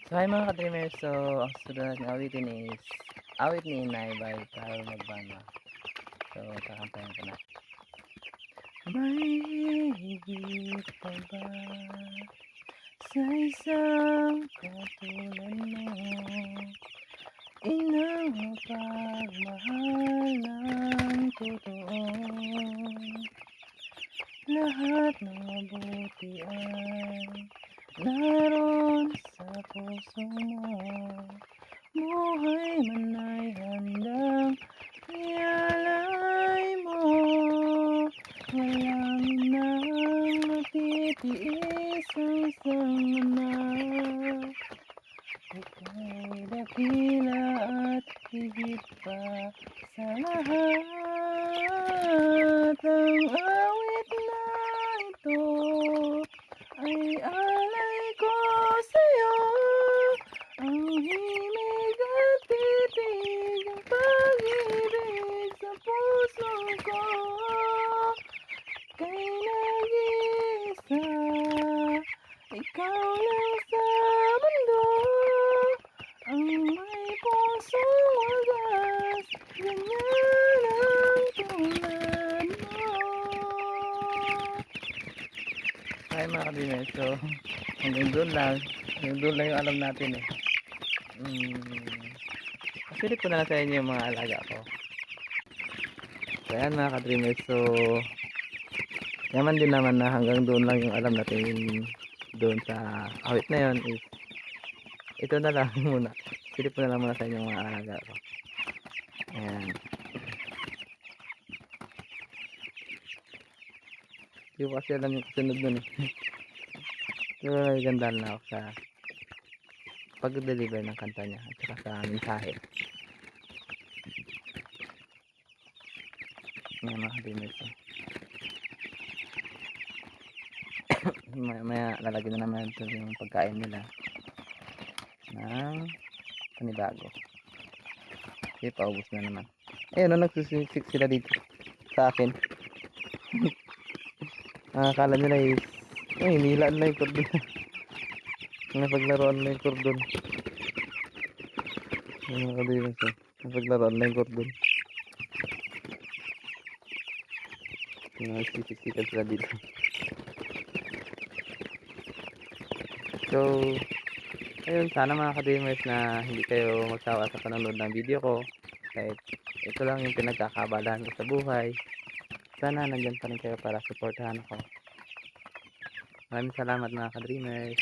So hi mga ka-dreamers, so ang susunod natin awitin is awit ni Inay by Carol Magbana. So kakantahin ko na. May higit pa ba sa isang katulad mo? Inang mapagmahal ng totoo. Lahat ng mabuti ay naroon sa puso mo. Buhay man ay handang ialay mo. Walang nang matitiis ang isang anak. Ika'y dakila at higit pa sa lahat. Ang awit na ito ay alay ko sa'yo. Ang himig at titig, ang pag-ibig sa puso ko. Kay nag-iisa, ikaw lang sa mundo. Ang may pusong wagas, ganyan ang tulad mo. Ay mga kabinay, so hanggang doon lang yung alam natin eh. Pasilip ko na lang sa inyo yung mga alaga ko. So ayan mga ka-dreamers, so yaman din naman na hanggang doon lang yung alam natin doon sa awit na yon is ito na lang muna. Silip ko na lang muna sa inyo mga alaga ko. Ayan. Hindi ko kasi alam yung kasunod nun eh. Pero nagagandaan na ako sa pag-deliver ng kanta niya at saka sa mensahe. Ayan mga ka-dreamers. Maya lalagyan na naman ito yung pagkain nila ng panibago. Okay, paubos na naman. Ayun, nagsusisik sila dito sa akin. Akala nila is nilaan na yung cordon. Napaglaruan na yung cordon. Napaglaruan na yung cordon. Nagsisik-sikan sila dito. So ayun, sana mga ka-dreamers na hindi kayo magsawa sa panonood ng video ko. Kahit ito lang yung pinagkakabalahan ko sa buhay, sana nandyan pa rin kayo para supportahan ako. Maraming salamat mga ka-dreamers.